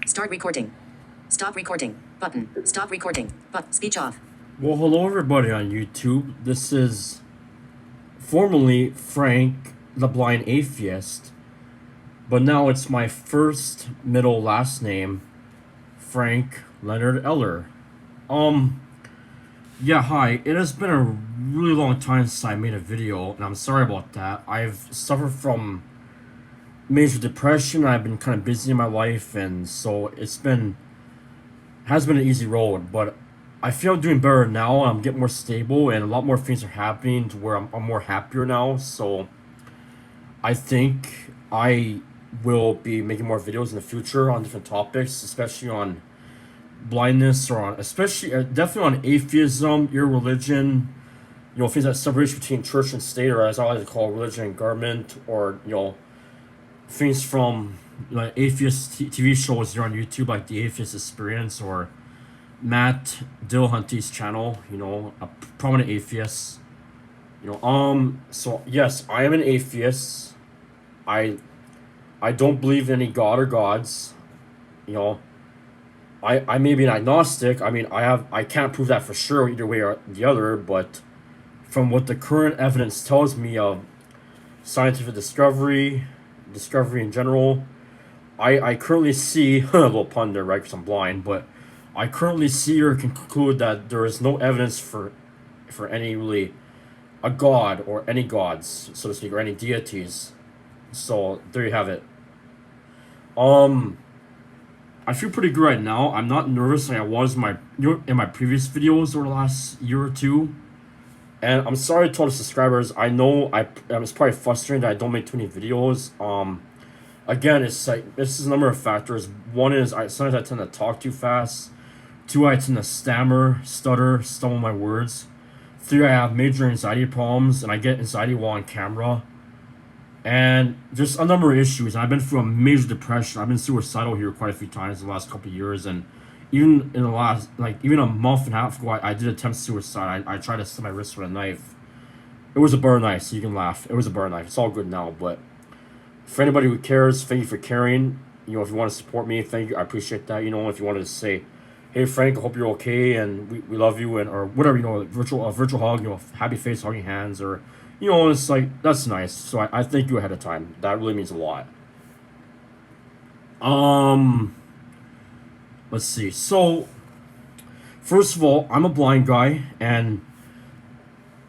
Start recording. Stop recording. Button. Stop recording. But speech off. Well, hello everybody on YouTube. This is formerly Frank the Blind Atheist, but now it's my first middle last name, Frank Leonard Eller. Yeah, hi. It has been a really long time since I made a video, and I'm sorry about that. I've suffered from major depression. I've been kind of busy in my life, and so has been an easy road, but I feel I'm doing better now. I'm getting more stable, and a lot more things are happening to where I'm more happier now. So I think I will be making more videos in the future on different topics, especially on blindness, or on especially definitely on atheism, irreligion, things that separation between church and state, or as I like to call religion and government, or things from like atheist TV shows here on YouTube, like the Atheist Experience or Matt Dillahunty's channel, a prominent atheist. So yes, I am an atheist. I don't believe in any god or gods. I may be an agnostic. I mean, I can't prove that for sure either way or the other, but from what the current evidence tells me of scientific discovery in general, I currently see a little pun there, right, because I'm blind, but I currently see or can conclude that there is no evidence for any really a god or any gods, so to speak, or any deities. So there you have it. I feel pretty good right now. I'm not nervous like I was in my previous videos over the last year or two. And I'm sorry to all the subscribers. I know it's probably frustrating that I don't make too many videos. Again, it's like this is a number of factors. One is sometimes I tend to talk too fast. Two, I tend to stammer, stutter, stumble my words. Three, I have major anxiety problems, and I get anxiety while on camera. And just a number of issues. I've been through a major depression. I've been suicidal here quite a few times in the last couple of years, and even in the last, even a month and a half ago, I did attempt suicide. I tried to slit my wrist with a knife. It was a burr knife, so you can laugh. It was a burr knife. It's all good now, but for anybody who cares, thank you for caring. If you want to support me, thank you. I appreciate that. If you wanted to say, hey Frank, I hope you're okay, and we love you, and or whatever, virtual hug, happy face, hugging hands, or it's like, that's nice. So I thank you ahead of time. That really means a lot. Let's see. So, first of all, I'm a blind guy, and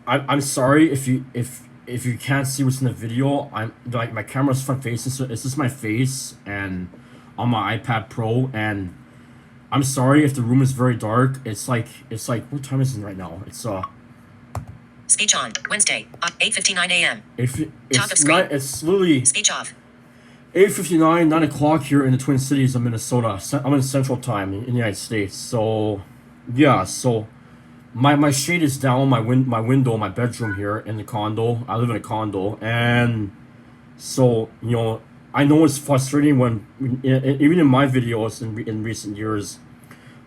I'm sorry if you can't see what's in the video. I'm like, my camera's front facing, so it's just my face and on my iPad Pro, and I'm sorry if the room is very dark. It's like what time is it right now? It's Speech on. Wednesday. 8:59 a.m. Top of screen. It's literally speech off. 8:59, 9 o'clock here in the Twin Cities of Minnesota. I'm in Central Time in the United States. So, yeah. So, my shade is down. My window, my bedroom here in the condo. I live in a condo, and so I know it's frustrating when even in my videos in recent years,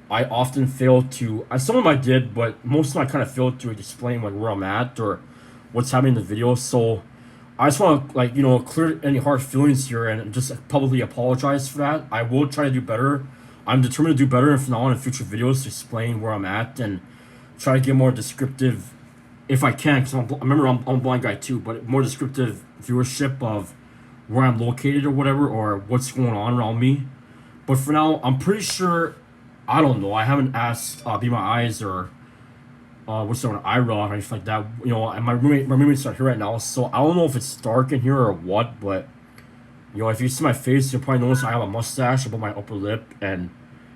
I often fail to. Some of them I did, but most of them I kind of failed to explain where I'm at or what's happening in the video. So I just want to clear any hard feelings here and just publicly apologize for that. I will try to do better. I'm determined to do better from now on in future videos to explain where I'm at and try to get more descriptive, if I can, because I'm a blind guy too, but more descriptive viewership of where I'm located or whatever, or what's going on around me. But for now, I'm pretty sure, I don't know, I haven't asked Be My Eyes or what's the one, Ira or anything like that. And my roommate's not here right now, so I don't know if it's dark in here or what, but if you see my face, you'll probably notice I have a mustache above my upper lip, and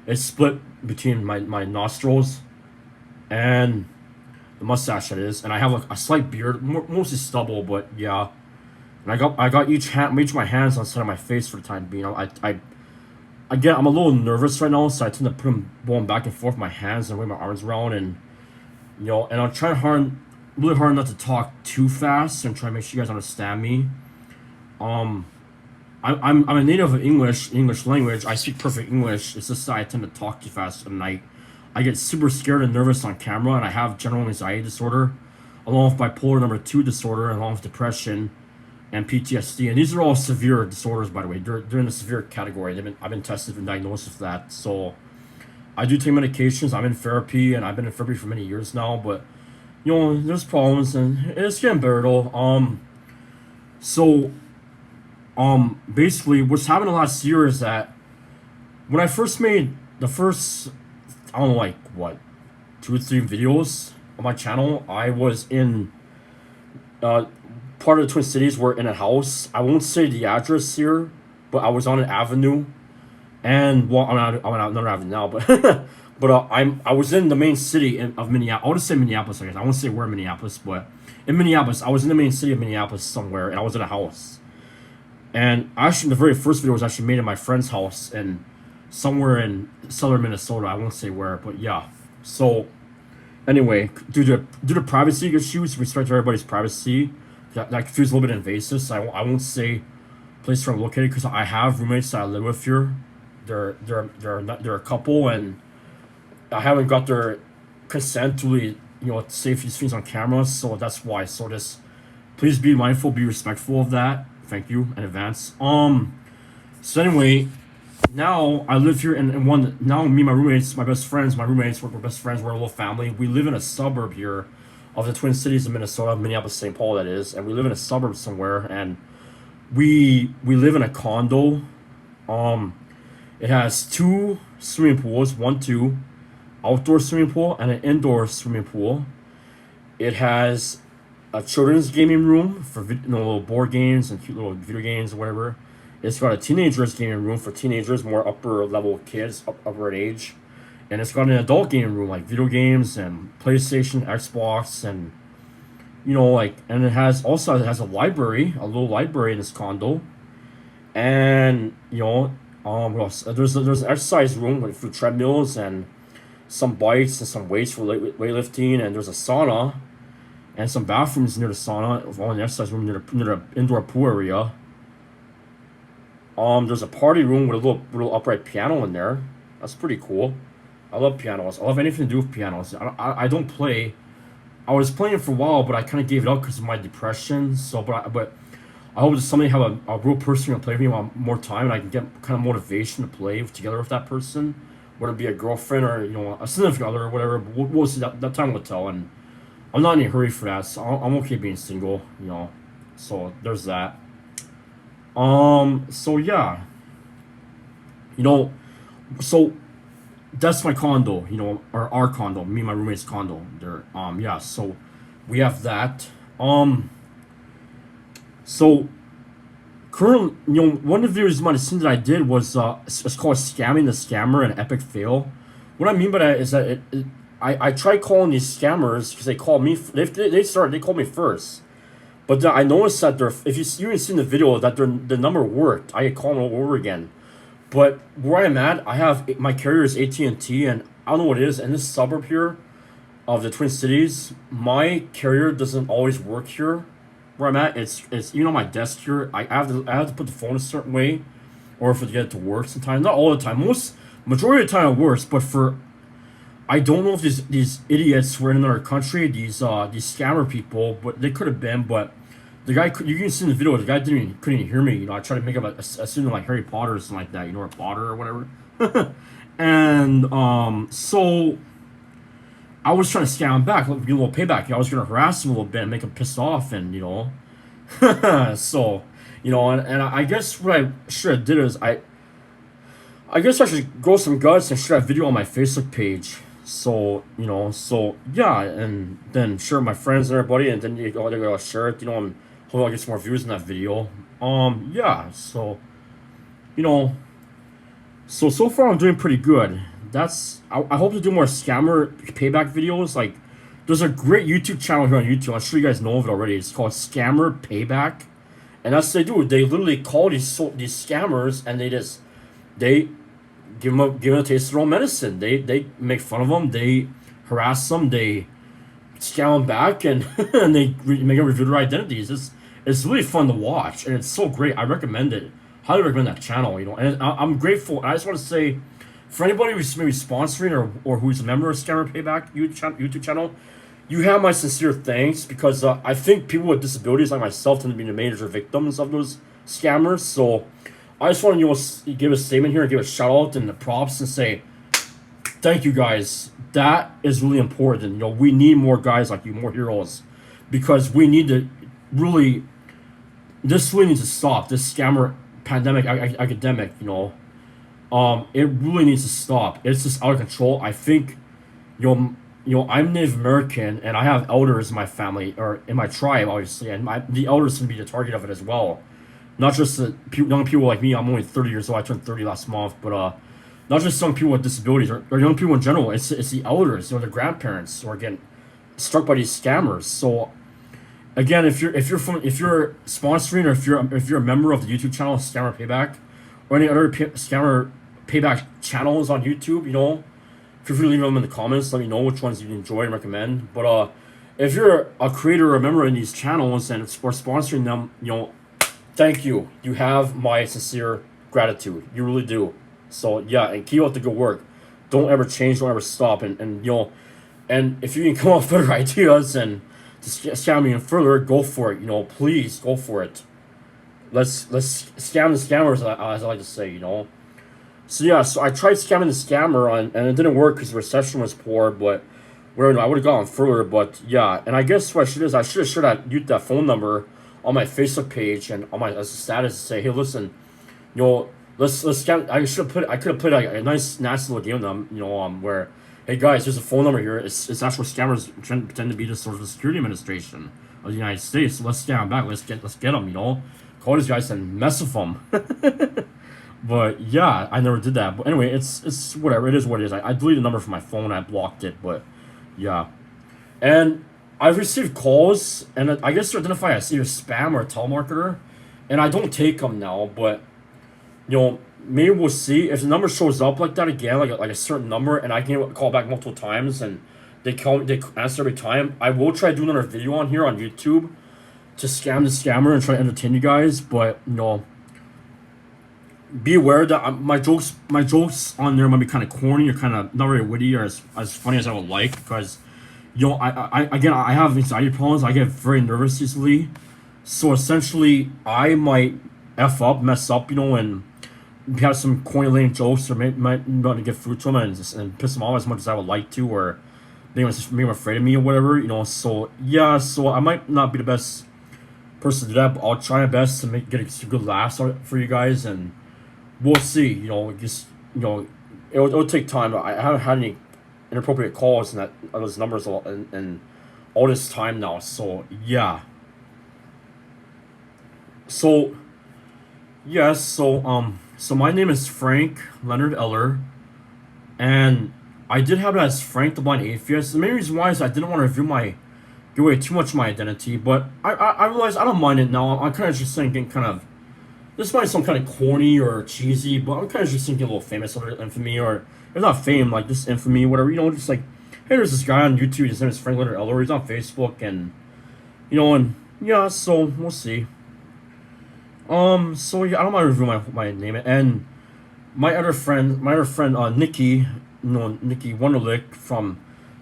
it's split between my nostrils and the mustache, that is, and I have a slight beard, mostly stubble, but yeah. And I got each of my hands on the side of my face for the time being. Again, I'm a little nervous right now, so I tend to put them going back and forth with my hands and wave my arms around, and and I'm trying really hard not to talk too fast and try to make sure you guys understand me. I'm a native of English language. I speak perfect English. It's just that I tend to talk too fast, and I get super scared and nervous on camera, and I have general anxiety disorder, along with bipolar number 2 disorder, along with depression. and PTSD, and these are all severe disorders, by the way. They're in the severe category. I've been tested and diagnosed with that. So I do take medications. I'm in therapy, and I've been in therapy for many years now. But there's problems, and it's getting better though. So basically, what's happened the last year is that when I first made the first, I don't know, like what, 2 or 3 videos on my channel, I was in part of the Twin Cities. We're in a house. I won't say the address here, but I was on an avenue, and well, I'm on another avenue now, but but I was in the main city of Minneapolis. I would say Minneapolis, I guess. I won't say where in Minneapolis, but in Minneapolis, I was in the main city of Minneapolis somewhere, and I was in a house. And actually, the very first video was actually made in my friend's house and somewhere in southern Minnesota. I won't say where, but yeah. So anyway, due to privacy issues, respect to everybody's privacy, that feels a little bit invasive. So I won't say place where I'm located, because I have roommates that I live with here. They're a couple, and I haven't got their consent to really, say these things on camera. So that's why. So just please be mindful, be respectful of that. Thank you in advance. So anyway, now I live here, and now me and my roommates, my best friends, we're best friends. We're a little family. We live in a suburb here of the Twin Cities of Minnesota, Minneapolis, St. Paul, that is, and we live in a suburb somewhere, and we live in a condo. It has 2 swimming pools, 2 outdoor swimming pool and an indoor swimming pool. It has a children's gaming room for little board games and cute little video games or whatever. It's got a teenagers gaming room for teenagers, more upper level kids, upper age. And it's got an adult gaming room, like video games and PlayStation, Xbox, and and it has a library, a little library in this condo. And what else? There's an exercise room with treadmills and some bikes and some weights for weightlifting, and there's a sauna and some bathrooms near the sauna, all in the exercise room near the indoor pool area. There's a party room with a little upright piano in there. That's pretty cool. I love pianos. I love anything to do with pianos. I don't play. I was playing for a while, but I kind of gave it up because of my depression. So, but I hope that somebody have a real person to play with me one more time, and I can get kind of motivation to play together with that person, whether it be a girlfriend or a significant other or whatever. We'll see. That time will tell, and I'm not in a hurry for that. So I'm okay being single. So there's that. So yeah. So that's my condo, or our condo, me and my roommate's condo. There, yeah. So we have that. So currently, one of the videos you might have seen that I did was it's called "Scamming the Scammer: An Epic Fail." What I mean by that is that I tried calling these scammers because they called me. They called me first, but then I noticed that if you even seen the video, that the number worked. I could call them over again. But where I'm at, I have my carrier is AT&T, and I don't know what it is. In this suburb here of the Twin Cities, my carrier doesn't always work here. Where I'm at, it's even on my desk here. I have to put the phone a certain way, or for to get it to work sometimes. Not all the time. Majority of the time it works. But I don't know if these idiots were in another country. These scammer people, but they could have been. But the guy, you can see in the video, the guy couldn't even hear me. I tried to make him assume like Harry Potter or something like that, or Potter or whatever. And so I was trying to scam him back, give a little payback. I was gonna harass him a little bit and make him pissed off, and so and I guess what I should have did is I guess I should grow some guts and share that video on my Facebook page. So so yeah, and then share with my friends and everybody, and then they're gonna share it, and hopefully I'll get some more views in that video. Yeah, so so far I'm doing pretty good. I hope to do more scammer payback videos. Like, there's a great YouTube channel here on YouTube. I'm sure you guys know of it already. It's called Scammer Payback, and that's what they do. They literally call these scammers, and they give them a taste of their own medicine. They make fun of them. They harass them. They scam them back, and and they make them reveal their identities. It's really fun to watch, and it's so great. I recommend it. Highly recommend that channel. And I'm grateful. And I just want to say, for anybody who's maybe sponsoring or who's a member of Scammer Payback YouTube channel, you have my sincere thanks because I think people with disabilities like myself tend to be the major victims of those scammers. So I just want to give a statement here and give a shout out and the props and say thank you guys. That is really important. You know, we need more guys like you, more heroes, because we need to really. This really needs to stop. This scammer pandemic, academic. You know, it really needs to stop. It's just out of control. I think, I'm Native American and I have elders in my family or in my tribe, obviously, and the elders can be the target of it as well. Not just the young people like me. I'm only 30 years old. I turned 30 last month, but not just young people with disabilities or young people in general. It's the elders, the grandparents who are getting struck by these scammers. So again, if you're sponsoring or if you're a member of the YouTube channel Scammer Payback or any other Scammer Payback channels on YouTube, feel free to leave them in the comments. Let me know which ones you enjoy and recommend. But if you're a creator or a member in these channels and or sponsoring them, thank you. You have my sincere gratitude. You really do. So yeah, and keep up the good work. Don't ever change. Don't ever stop. And and if you can come up with better ideas and to scam me even further, go for it. Please go for it. Let's scam the scammers, as I like to say. So yeah, so I tried scamming the scammer and it didn't work because the reception was poor. But I would have gone further. But yeah, and I guess what I should have shared that phone number on my Facebook page and on my as a status to say, hey, listen, let's scam. I could have put a nice nasty little game with them, where, hey guys, there's a phone number here. It's actual scammers pretend to be the Social Security Administration of the United States. So let's scam them back. Let's get them. Call these guys and mess with them. But yeah, I never did that. But anyway, it's whatever. It is what it is. I deleted the number from my phone. I blocked it. But yeah, and I've received calls, and I guess they're identified as either spam or a telemarketer, and I don't take them now. But maybe we'll see if the number shows up like that again, like a certain number, and I can call back multiple times, and they answer every time. I will try to do another video on here on YouTube to scam the scammer and try to entertain you guys. But be aware that my jokes on there might be kind of corny or kind of not very witty or as funny as I would like, because I have anxiety problems. I get very nervous easily, so essentially I might mess up, and have some corny lame jokes or might not get through to them and piss them off as much as I would like to, or maybe I'm afraid of me or whatever. So yeah, so I might not be the best person to do that, but I'll try my best to get some good laughs for you guys, and we'll see. It'll take time. I haven't had any inappropriate calls and those numbers and all this time now. So yeah. So yes. So my name is Frank Leonard Eller, and I did have it as Frank the Blind Atheist. The main reason why is I didn't want to give away too much of my identity, but I realized I don't mind it now. I'm kind of just thinking this might sound kind of corny or cheesy, but I'm kind of just thinking a little famous under infamy, or if not fame, like just infamy, whatever, just like, hey, there's this guy on YouTube, his name is Frank Leonard Eller, he's on Facebook, and, and, yeah, so, we'll see. So, yeah, I don't mind revealing my name, and my other friend, Nikki, Nikki Wunderlich, from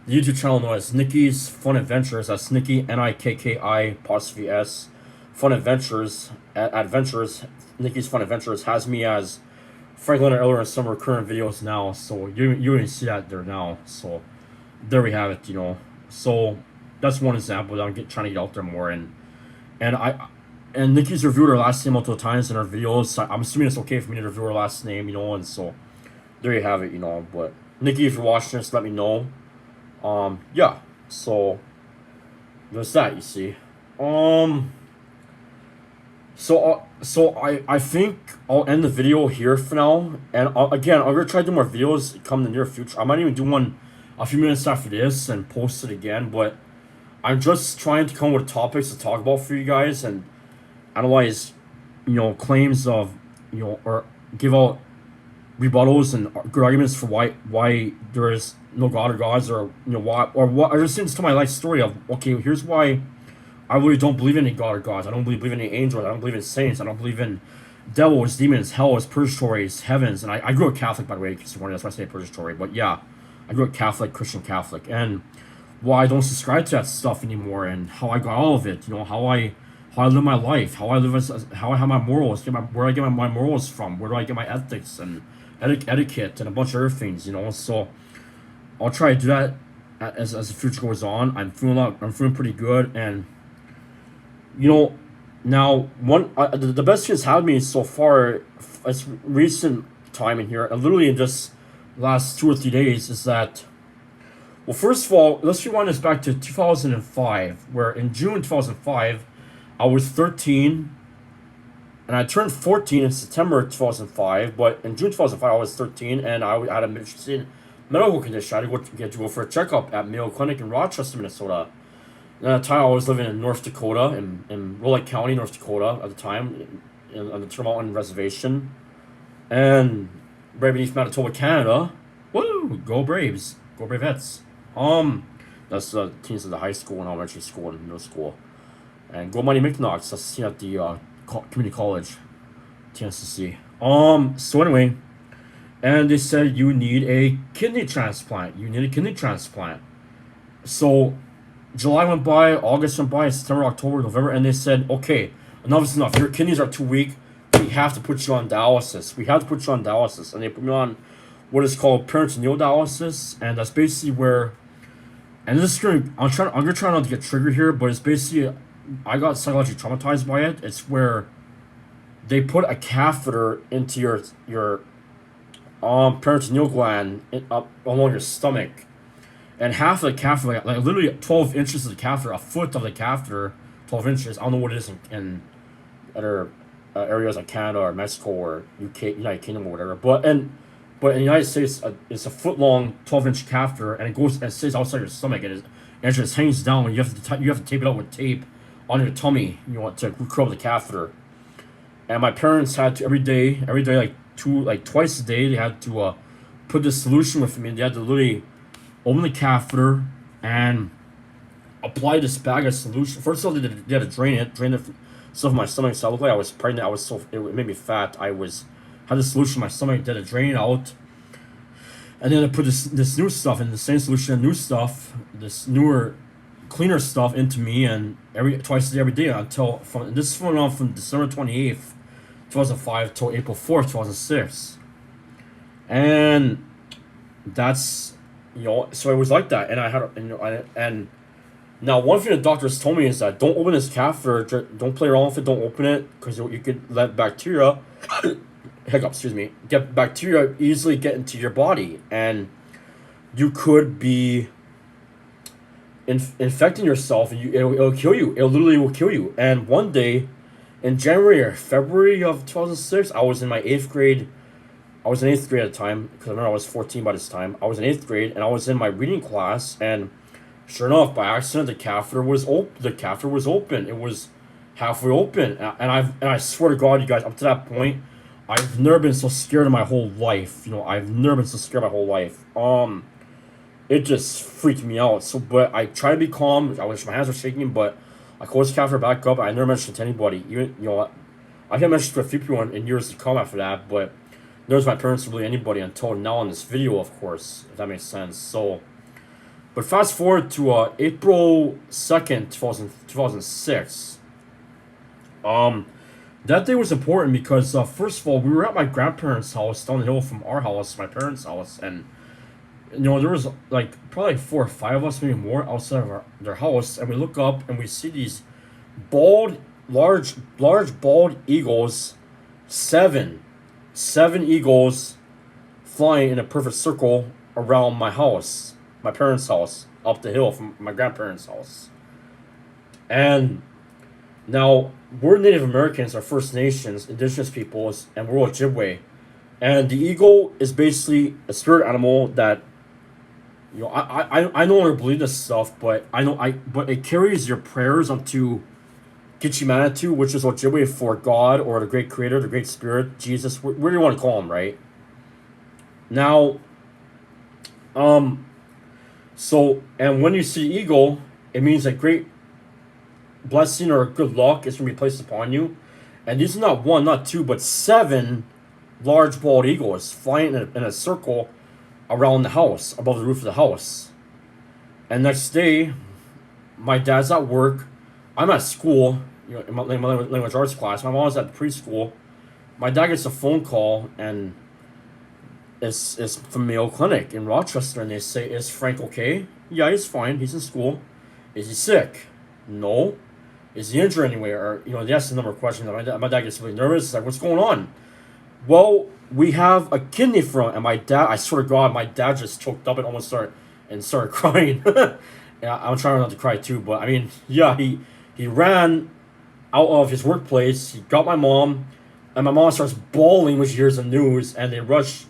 the YouTube channel known as Nikki's Fun Adventures, that's Nikki, NIKKI''S, Fun Adventures, Nikki's Fun Adventures, has me as Frank Leonard Eller in some recurrent videos now, so you can see that there now. So there we have it. So that's one example that I'm trying to get out there more, and Nikki's reviewed her last name multiple times in her videos. So I'm assuming it's okay for me to review her last name, and so there you have it. But Nikki, if you're watching this, let me know. Yeah. So there's that. You see. So I think I'll end the video here for now, and I'm gonna try to do more videos come in the near future. I might even do one a few minutes after this and post it again, but I'm just trying to come up with topics to talk about for you guys and analyze, claims of, or give out rebuttals and good arguments for why there is no God or gods, or why, or what. I just tell my life story of, okay, here's why I really don't believe in any God or gods. I don't believe in any angels. I don't believe in saints. I don't believe in devils, demons, hells, purgatories, heavens. And I grew up Catholic, by the way, because that's why I say purgatory. But yeah, I grew up Catholic, Christian Catholic. And why I don't subscribe to that stuff anymore, and how I got out of it. You know, how I live my life, how I live how I have my morals, where I get my morals from, where do I get my ethics and etiquette and a bunch of other things. You know, so I'll try to do that as the future goes on. I'm feeling pretty good, and you know, now the best thing that's happened to me so far, as recent time in here, and literally in just last 2 or 3 days, is that, well, first of all, let's rewind this back to 2005, where in June 2005, I was 13, and I turned 14 in September 2005, but in June 2005, I was 13, and I had a medical condition. I had to go for a checkup at Mayo Clinic in Rochester, Minnesota. And at the time, I was living in North Dakota, in Rolette County, North Dakota, at the time, on the Turtle Mountain Reservation, and right beneath Manitoba, Canada. Woo! Go Braves! Go Bravettes! That's the teams of the high school and elementary school and middle school. And go Mighty McKnocks! That's the team at the community college, TNCC. So anyway, and they said you need a kidney transplant. You need a kidney transplant. So July went by, August went by, September, October, November, and they said, okay, enough is enough. Your kidneys are too weak. We have to put you on dialysis. And they put me on what is called peritoneal dialysis, and that's basically where, and this is I'm gonna try not to get triggered here, but it's basically, I got psychologically traumatized by it. It's where they put a catheter into your peritoneal gland up along your stomach. And half of the catheter, like literally 12 inches of the catheter, a foot of the catheter, 12 inches. I don't know what it is in other areas like Canada or Mexico or UK, United Kingdom or whatever. But in the United States, it's a foot long, 12-inch catheter, and it goes and stays outside your stomach, and it just hangs down. And you have to tape it out with tape on your tummy. You want to curl the catheter. And my parents had to every day, twice a day, they had to put this solution with me. They had to literally open the catheter and apply this bag of solution. First of all, they had to drain it stuff in my stomach. So I looked like I was pregnant. It made me fat. Had the solution in my stomach. They had to drain it out, and then they put this new stuff in the same solution, new stuff, this newer, cleaner stuff into me, and twice a day, every day until from December 28th, 2005 till April 4th, 2006, and that's. So it was like that, and I had, and now one thing the doctors told me is that don't open this catheter, don't play around with it, don't open it, because you could let bacteria, get bacteria easily get into your body, and you could be infecting yourself, and it'll kill you. It literally will kill you. And one day, in January or February of 2006, I was in my 8th grade. I was in 8th grade at the time, because I remember I was 14 by this time. I was in 8th grade, and I was in my reading class, and sure enough, by accident, the catheter was open. It was halfway open, and I swear to God, you guys, up to that point, I've never been so scared in my whole life. I've never been so scared in my whole life. It just freaked me out. So, but I tried to be calm. I wish my hands were shaking, but I closed the catheter back up. I never mentioned it to anybody. Even I can't mention it to a few people in years to come after that, but. There's my parents or really anybody until now in this video, of course, if that makes sense. So, but fast forward to April 2nd, 2006. That day was important because, first of all, we were at my grandparents' house down the hill from our house, my parents' house, and, there was, probably 4 or 5 of us, maybe more, outside of their house, and we look up and we see these large bald eagles, 7 eagles flying in a perfect circle around my house, my parents' house, up the hill from my grandparents' house. And now, we're Native Americans, are First Nations, Indigenous peoples, and we're Ojibwe. And the eagle is basically a spirit animal that, I no longer believe this stuff, but but it carries your prayers onto Gitchimanitu, which is Ojibwe for God or the Great Creator, the Great Spirit, Jesus, whatever you want to call him, right? Now, so, and when you see eagle, it means a great blessing or good luck is going to be placed upon you. And these are not 1, not 2, but 7 large bald eagles flying in a circle around the house, above the roof of the house. And next day, my dad's at work. I'm at school, in my language arts class. My mom's at preschool. My dad gets a phone call, and it's from Mayo Clinic in Rochester, and they say, "Is Frank okay?" Yeah, he's fine. He's in school. Is he sick? No. Is he injured anywhere? Or they ask a number of questions. My dad gets really nervous. It's like, what's going on? Well, we have a kidney from, and my dad. I swear to God, my dad just choked up and almost started crying. And I'm trying not to cry too, but I mean, yeah, he ran out of his workplace. He got my mom, and my mom starts bawling when she hears the news, and they rush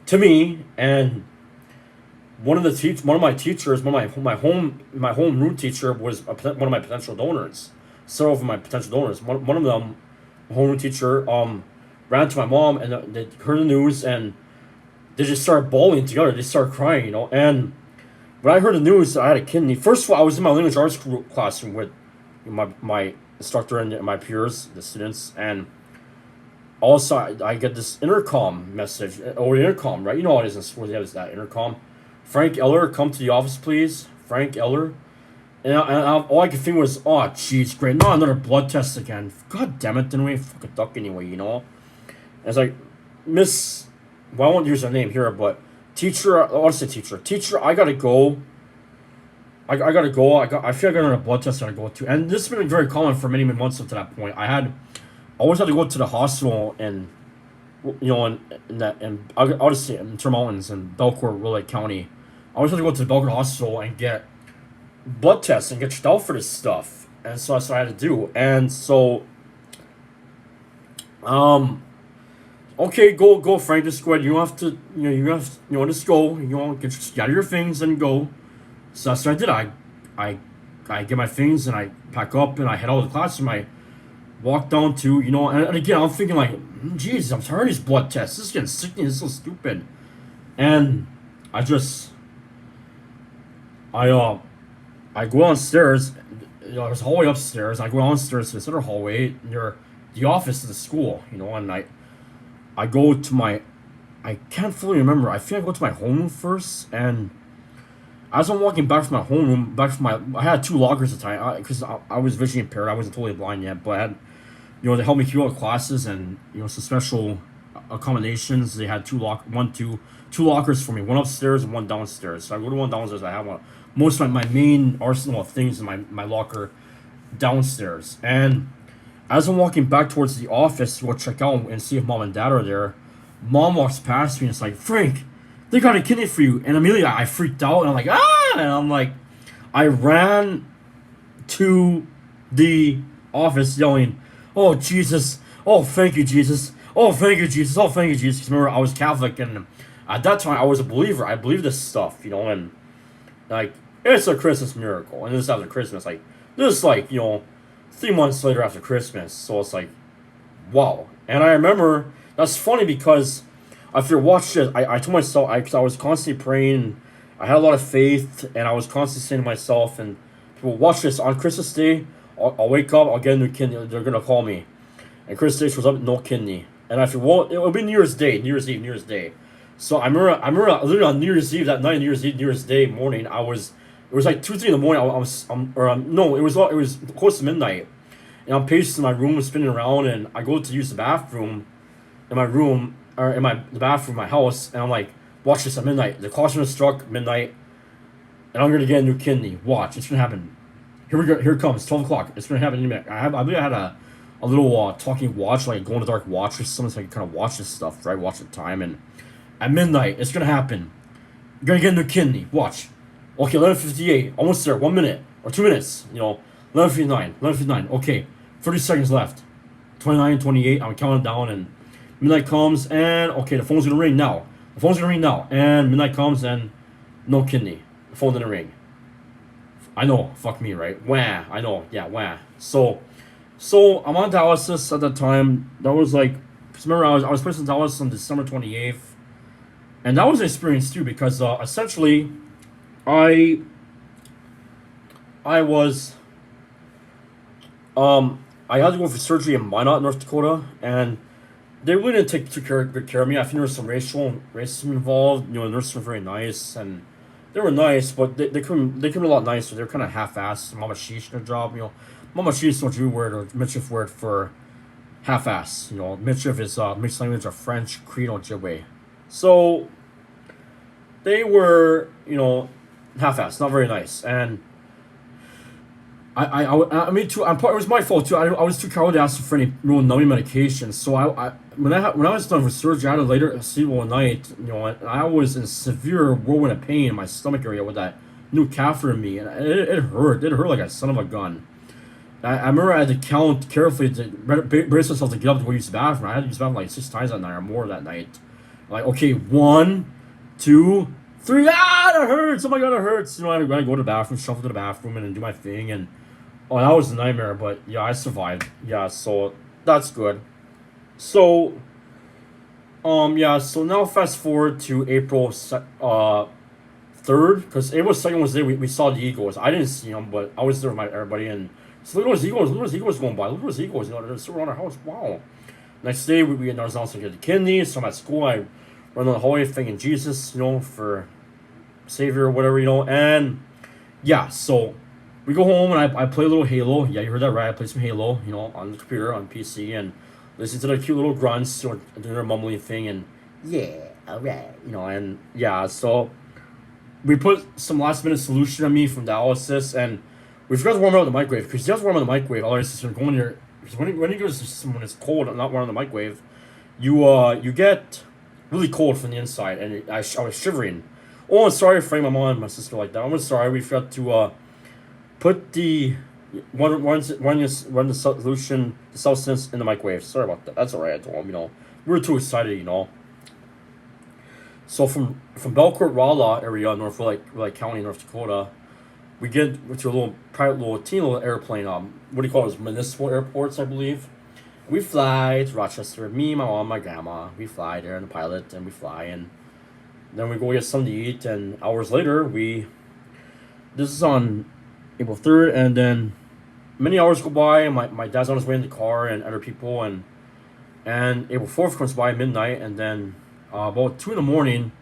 to me. And one of my teachers, my home room teacher was one of my potential donors. Several of my potential donors. One of them, home room teacher, ran to my mom, and they heard the news, and they just started bawling together. They started crying. And when I heard the news that I had a kidney, first of all, I was in my language arts classroom with my instructor and my peers, the students, and also I get this intercom message over the intercom, right? You know how it is in school. They have that intercom. Frank Eller, come to the office, please. Frank Eller. All I could think was, oh, jeez, great. Not another blood test again. God damn it, didn't we fucking duck anyway. And it's like, Miss, well, I won't use her name here, but teacher, I want to say teacher, I gotta go. I gotta go. I feel like I got another blood test I gotta go to. And this has been very common for many months up to that point. I always had to go to the hospital and, I'll just say in Turner Mountains and Belcourt, Willet County. I always had to go to the Belcourt Hospital and get blood tests and get checked out for this stuff. And so that's what I had to do. And so, okay, go, Frank, just go ahead. You don't have to, just go. Gather your things and go. So that's what I did. I get my things and I pack up and I head out of the classroom. I walk down to, and again, I'm thinking like, geez, I'm tired of these blood tests. This is getting sickening. This is so stupid. And I go downstairs. There's a hallway upstairs. I go downstairs to this other hallway near the office of the school, and I go to I can't fully remember. I think I go to my homeroom first, and as I'm walking back from my homeroom, I had two lockers at the time, because I was visually impaired. I wasn't totally blind yet, but I had, they helped me through all the classes, and, some special accommodations. They had two lockers for me, one upstairs and one downstairs. So I go to one downstairs. I have most of my main arsenal of things in my locker downstairs. And as I'm walking back towards the office to go check out and see if mom and dad are there, mom walks past me and it's like, Frank, they got a kidney for you. And immediately I freaked out and I'm like, ah! And I'm like, I ran to the office yelling, oh, Jesus. Oh, thank you, Jesus. Oh, thank you, Jesus. Oh, thank you, Jesus. Because remember, I was Catholic, and at that time, I was a believer. I believed this stuff, and, like, it's a Christmas miracle. And this is after Christmas. Like, this is, like, 3 months later after Christmas. So it's like, wow. And I remember, that's funny because if you watch this, I told myself, because I was constantly praying, I had a lot of faith, and I was constantly saying to myself, and people, watch this, on Christmas Day, I'll wake up, I'll get a new kidney, they're going to call me. And Christmas Day shows up, no kidney. And I said, well, it'll be New Year's Day. So I remember literally on New Year's Eve, that night, New Year's Day morning, it was like 2, 3 in the morning, it was close to midnight. And I'm pacing my room, spinning around, and I go to use the bathroom in my room, or in the bathroom of my house, and I'm like, watch this at midnight. The clock's gonna struck midnight, and I'm gonna get a new kidney. Watch, it's gonna happen. Here we go. Here it comes. 12 o'clock. It's gonna happen in a minute. I believe I had a little talking watch, like a glow in the dark watch or something, so I can kind of watch this stuff, right? Watch the time, and at midnight, it's gonna happen. You're gonna get a new kidney. Watch. Okay, 11:58. Almost there. 1 minute or 2 minutes. 11:59. Okay, 30 seconds left. 29, 28. I'm counting down, and midnight comes, and okay, the phone's gonna ring now. And midnight comes, and no kidney. The phone didn't ring. I know, fuck me, right? Wah, I know, yeah, wah. So I'm on dialysis at that time. That was like, remember, I was placed on dialysis on December 28th, and that was an experience too, because essentially, I was, I had to go for surgery in Minot, North Dakota, and they really didn't take good care of me. I think there was some racism involved. The nurses were very nice, and They were nice, but they could be a lot nicer. They're kind of half-assed. Mama Sheesh in their job, Mama Sheesh is what you word or mischief word for half-ass. Mischief is mixed language of French, Creole, Ojibwe. So they were, half-assed, not very nice, and I mean, too. It was my fault too. I was too cowardly to ask for any real numbing medication. So when I was done with surgery, I had a later sleep one night. And I was in severe whirlwind of pain in my stomach area with that new catheter in me, and it hurt. It hurt like a son of a gun. I remember I had to count carefully to brace myself to get up to go use the bathroom. I had to use the bathroom like 6 times that night or more that night. Like, okay, 1, 2, 3. Ah, that hurts. Oh my god, it hurts. I had to go to the bathroom, shuffle to the bathroom, and then do my thing. And oh, that was a nightmare. But yeah, I survived. Yeah, so that's good. So yeah. So now fast forward to April 3rd, because April 2nd was there. We saw the Eagles. I didn't see them, but I was there with everybody, and so look at those Eagles. Look at those Eagles going by. Look at those Eagles. They're still around our house. Wow. Next day, we had announced to get the kidneys. So I'm at school. I run on the hallway thanking Jesus, for Savior or whatever, And yeah, so we go home and I play a little Halo. Yeah, you heard that right. I play some Halo, on the computer, on PC, and listen to the cute little grunts, doing their mumbling thing, and yeah, alright, and yeah, so we put some last minute solution on me from dialysis, and we forgot to warm out the microwave, because you have to warm out the microwave. Otherwise, it's going there. Because when you go to when it's cold and not warm the microwave, you get really cold from the inside, and I was shivering. Oh, I'm sorry for my mom and my sister like that. I'm sorry. We forgot to put the run the solution, the substance in the microwave. Sorry about that. That's alright. I told them. We were too excited. So from Belcourt, Rolla area, North Willite County, North Dakota, we get to a little private teeny little airplane. What do you call those municipal airports? I believe. We fly to Rochester. Me, my mom, my grandma. We fly there in the pilot, and we fly, and then we go get something to eat. And hours later, this is on April 3rd, and then many hours go by, and my dad's on his way in the car, and other people, and April 4th comes by midnight, and then about 2 in the morning,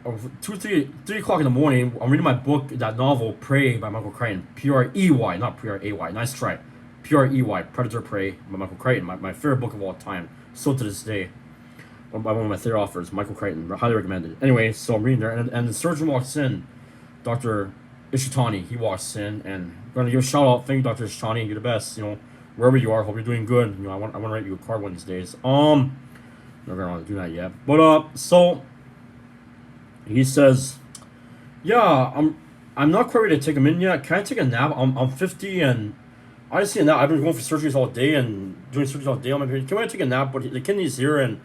or 3 o'clock in the morning, I'm reading my book, that novel, Prey by Michael Crichton. Prey, not P-R-A-Y. Nice try. Prey, Predator Prey by Michael Crichton. My favorite book of all time. Still to this day. By one of my favorite authors, Michael Crichton. Highly recommended. Anyway, so I'm reading there, and the surgeon walks in, Dr. Ishitani. He walks in, and I'm going to give a shout out. Thank you, Dr. Ishitani. You're the best. Wherever you are, hope you're doing good. I want to write you a card one of these days. Not gonna want to do that yet. But so he says, yeah, I'm not quite ready to take him in yet. Can I take a nap? I'm 50, and I see a nap. I've been going for surgeries all day and doing surgeries all day. Can I take a nap? But the kidney's here, and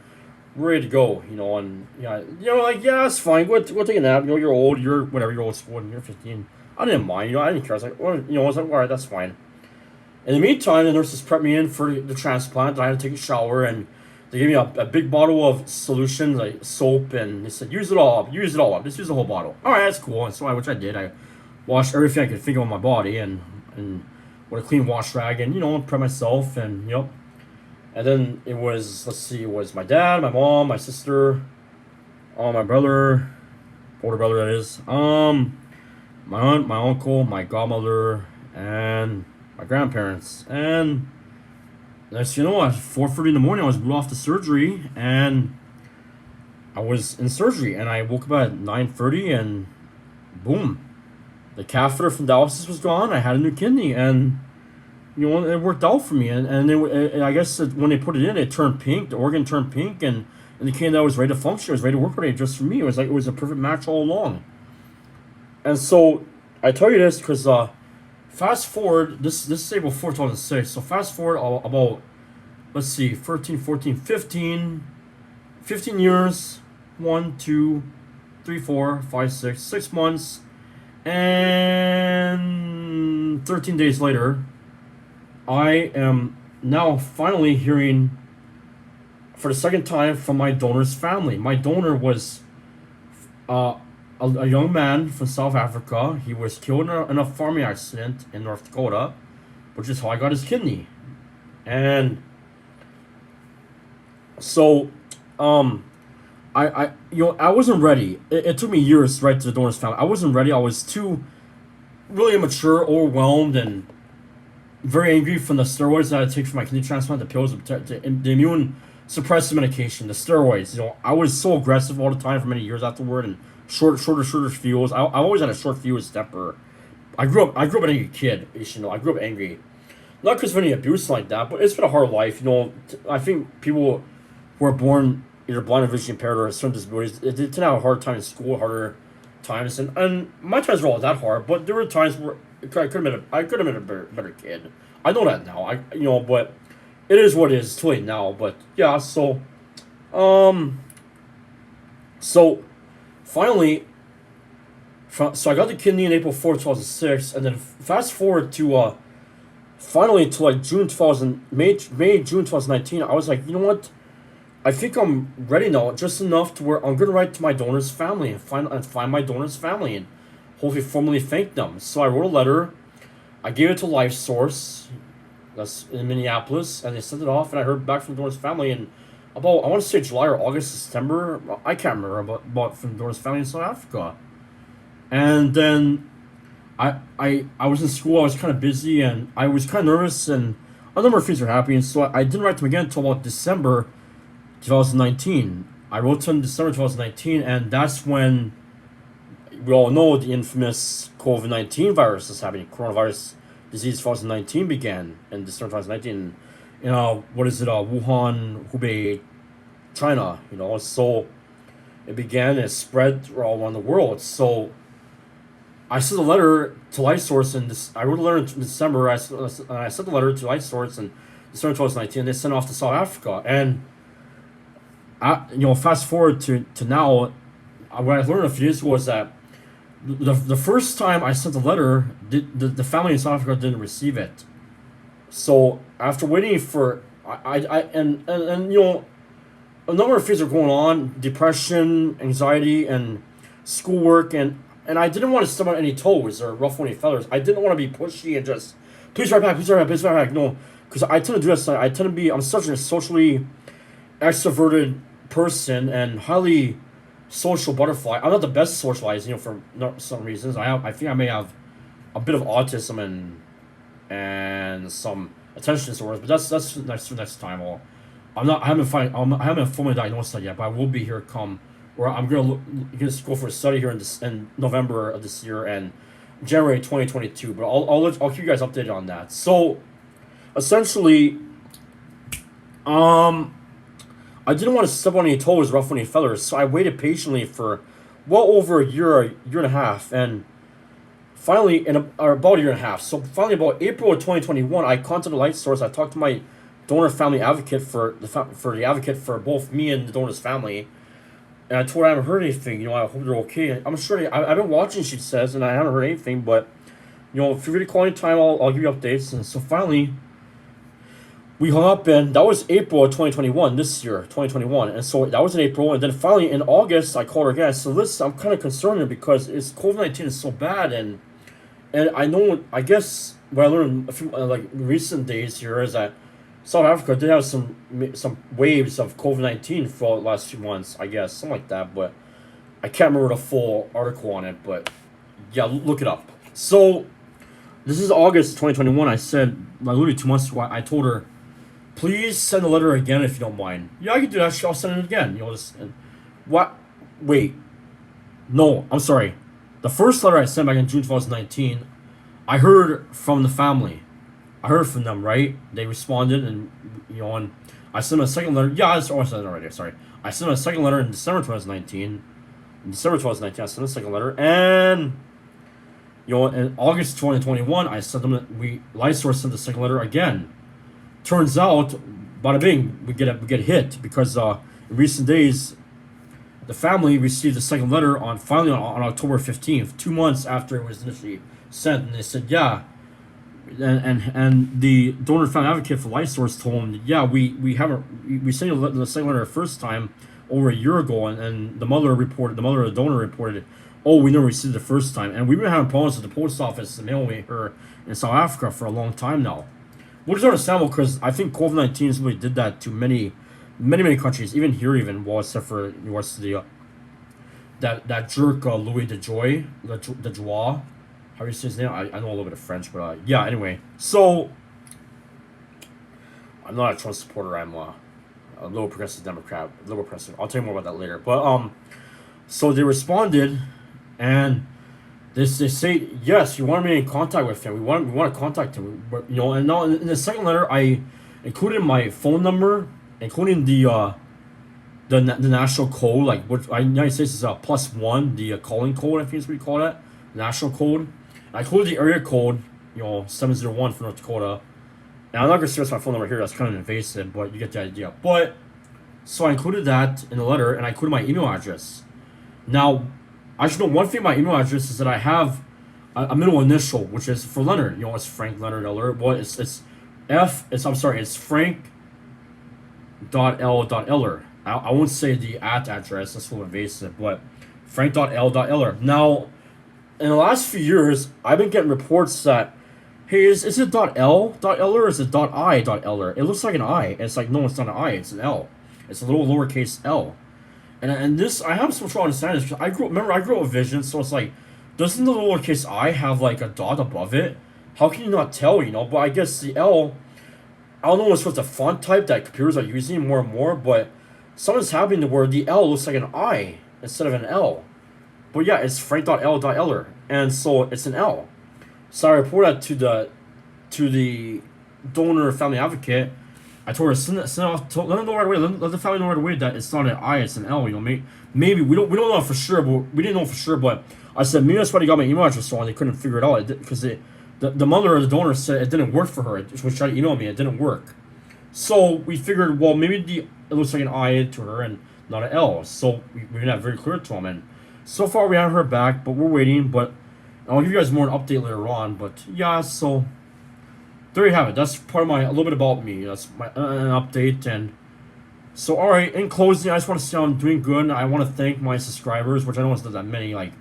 we're ready to go. And yeah, yeah, it's fine. Go take a nap. You're old. You're whatever. You're old school, and you're 15. I didn't mind. I didn't care. I was like, well, I was like, all right, that's fine. In the meantime, the nurses prepped me in for the transplant. I had to take a shower, and they gave me a big bottle of solution, like soap, and they said, use it all up. Just use the whole bottle. All right, that's cool. And so which I did. I washed everything I could think of on my body, and with a clean wash rag, and prep myself, and and then it was my dad, my mom, my sister, my brother, older brother that is, my aunt, my uncle, my godmother, and my grandparents. And at 4:30 in the morning, I was brought off to surgery, and I was in surgery, and I woke up at 9:30, and boom, the catheter from dialysis was gone. I had a new kidney, and it worked out for me. And I guess when they put it in, it turned pink. The organ turned pink, and the kidney was ready to function. It was ready to work already just for me. It was a perfect match all along. And so I tell you this because fast forward, this is April 4th, 2006. So fast forward about, let's see, 13, 14, 15 years. 1, 2, 3, 4, 5, 6 months. And 13 days later, I am now finally hearing for the second time from my donor's family. My donor was a young man from South Africa. He was killed in a farming accident in North Dakota, which is how I got his kidney. And so, I wasn't ready. It took me years to write to the donor's family. I wasn't ready. I was too really immature, overwhelmed, and very angry from the steroids that I take for my kidney transplant, the pills, the immune suppressive medication, the steroids. I was so aggressive all the time for many years afterward, and shorter fuse. I always had a short fuse temper. I grew up an angry kid. I grew up angry, not because of any abuse like that, but it's been a hard life. I think people who are born either blind or visually impaired or have certain disabilities, they tend to have a hard time in school, harder times, and my times were all that hard. But there were times where I could have been a better kid. I know that now. But it is what it is. It's too late now. But yeah, um, so finally, so I got the kidney in April 4th, 2006, and then fast forward to finally to like June 2019. I was like, you know what? I think I'm ready now, just enough to where I'm gonna write to my donor's family and find my donor's family and hopefully formally thank them. So I wrote a letter. I gave it to Life Source, that's in Minneapolis, and they sent it off. And I heard back from the donor's family in about, I want to say, July or August, September. I can't remember, about from the donor's family in South Africa. And then I was in school. I was kind of busy, and I was kind of nervous, and a number of things were happening. So I didn't write to them again until about December 2019. I wrote to them in December 2019, and that's when we all know the infamous COVID-19 virus is happening. Coronavirus disease 2019 began in December 2019. What is it? Wuhan, Hubei, China. So it began and it spread all around the world. So I sent a letter to LifeSource, and I wrote a letter in December. I sent the letter to LifeSource in December 2019. And they sent it off to South Africa, and fast forward to now. What I learned a few years ago was that the first time I sent a letter, the family in South Africa didn't receive it. So after waiting for a number of things are going on, depression, anxiety, and schoolwork, and I didn't want to step on any toes or ruffle any feathers. I didn't want to be pushy and just please write back, please write back, please write back. No, because I tend to do this. I'm such a socially extroverted person and highly social butterfly. I'm not the best socialized, for some reasons. I think I may have a bit of autism and some attention disorders, but that's next time. I haven't formally diagnosed that yet, but I will be here come, or I'm gonna go for a study here in November of this year and January 2022. But I'll keep you guys updated on that. So essentially, I didn't want to step on any toes, ruffle any feathers, so I waited patiently for well over a year and a half, and finally, or about a year and a half. So finally, about April of 2021, I contacted LifeSource. I talked to my donor family advocate for the advocate for both me and the donor's family, and I told her I haven't heard anything. I hope they're okay. I'm sure I've been watching, she says, and I haven't heard anything. But if you're really calling time, I'll give you updates. And so finally, we hung up, and that was April of 2021, this year, 2021. And so that was in April, and then finally in August, I called her again. So listen, I'm kind of concerned here because COVID-19 is so bad, and I guess what I learned a few recent days here is that South Africa did have some waves of COVID-19 for the last few months, I guess, something like that. But I can't remember the full article on it. But yeah, look it up. So this is August 2021. I said, literally 2 months ago, I told her, please send a letter again if you don't mind. Yeah, I can do that. I'll send it again. What? Wait. No, I'm sorry. The first letter I sent back in June 2019, I heard from the family. I heard from them, right? They responded, and and I sent them a second letter. Yeah, I sent it already. Sorry, I sent them a second letter in December 2019. In December 2019, I sent a second letter, and in August 2021, I sent them. LifeSource sent the second letter again. Turns out, bada bing, we get hit because in recent days, the family received the second letter on October 15th, 2 months after it was initially sent, and they said, yeah. And the donor family advocate for LifeSource told him, yeah, we sent you the second letter the first time over a year ago, and the mother of the donor reported, oh, we never received it the first time, and we've been having problems with the post office mailing her in South Africa for a long time now, which is understandable because I think COVID-19 really did that to many many countries, even here, even well, except for US, the that jerk Louis DeJoy, DeJoy, how do you say his name? I know a little bit of French, but yeah. Anyway, so I'm not a Trump supporter. I'm a liberal progressive Democrat, liberal progressive. I'll tell you more about that later. But so they responded, and they say yes, you want me in contact with him. We want to contact him. But, and now in the second letter, I included my phone number, including the national code, like what United States is +1, the calling code, I think is what you call that, national code. I included the area code, 701 for North Dakota. And I'm not gonna stress my phone number here. That's kind of invasive, but you get the idea. But so I included that in the letter, and I included my email address. Now, I should know one thing. My email address is that I have a middle initial, which is for Leonard. It's Frank Leonard Eller. But it's Frank. L.Eller. I won't say the address. That's a little invasive, but Frank.L.Eller. Now, in the last few years, I've been getting reports that, hey, is it .L.Eller or is it .I.Eller? It looks like an I. And it's like, no, it's not an I. It's an L. It's a little lowercase L. And this, I have some trouble understanding this because I grew up with vision, so it's like, doesn't the lowercase I have like a dot above it? How can you not tell, But I guess the L, I don't know what's with the font type that computers are using more and more, but something's happening to where the L looks like an I instead of an L. But yeah, it's Frank.L.Eller, and so it's an L. So I reported that to the donor family advocate. I told her send off. Let them know right away. Let the family know right away that it's not an I, it's an L. Maybe we don't know for sure, but we didn't know for sure. But I said maybe that's why they got my email address on. They couldn't figure it out because the mother of the donor said it didn't work for her. She was trying to email me. It didn't work. So we figured, well, maybe it looks like an I to her and not an L. So we made that very clear to him. And so far we haven't heard back, but we're waiting. But I'll give you guys more an update later on. But yeah, so there you have it. That's part of a little bit about me. That's my an update. And so, all right, in closing, I just want to say I'm doing good. I want to thank my subscribers, which I know it's not that many. Like,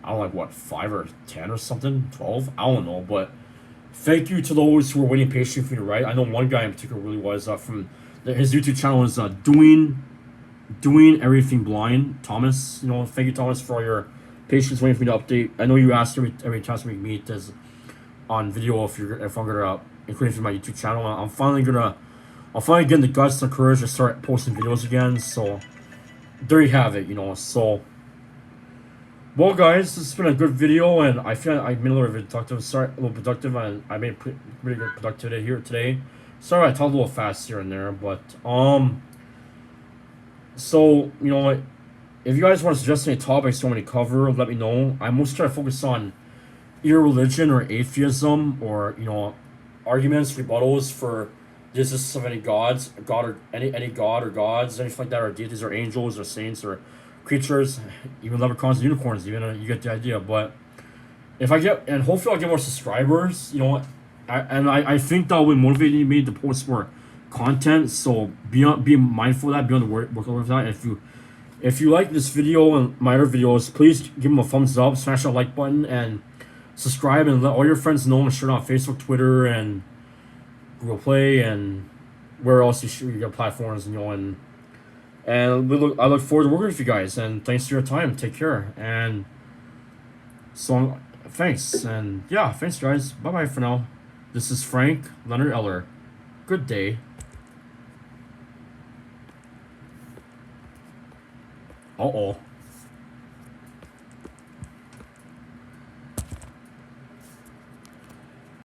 I don't know, like what, 5 or 10 or something, 12. I don't know, but thank you to those who are waiting patiently for me to write. I know one guy in particular really was from his YouTube channel is doing everything blind. Thomas, thank you, Thomas, for all your patience waiting for me to update. I know you asked every time we meet as on video if I'm gonna include it in my YouTube channel. I'm finally getting the guts and courage to start posting videos again. So there you have it. So. Well, guys, this has been a good video, and I feel like I made a little productive, and I made pretty good productivity here today. Sorry, I talked a little fast here and there, but so if you guys want to suggest any topics you want me to cover, let me know. I'm mostly trying to focus on either religion or atheism, or arguments, rebuttals for the existence of any gods, or any god or gods, anything like that, or deities or angels or saints or creatures, even leprechauns and unicorns, you get the idea. But if I get, and hopefully I'll get more subscribers, I think that will motivate me to post more content. So be mindful of that, be on the work with that. If you like this video and my other videos, please give them a thumbs up, smash that like button, and subscribe, and let all your friends know, and share it on Facebook, Twitter, and Google Play, and where else you get platforms, and I look forward to working with you guys, and thanks for your time. Take care. And so, thanks. And yeah, thanks, guys. Bye-bye for now. This is Frank Leonard Eller. Good day. Uh-oh.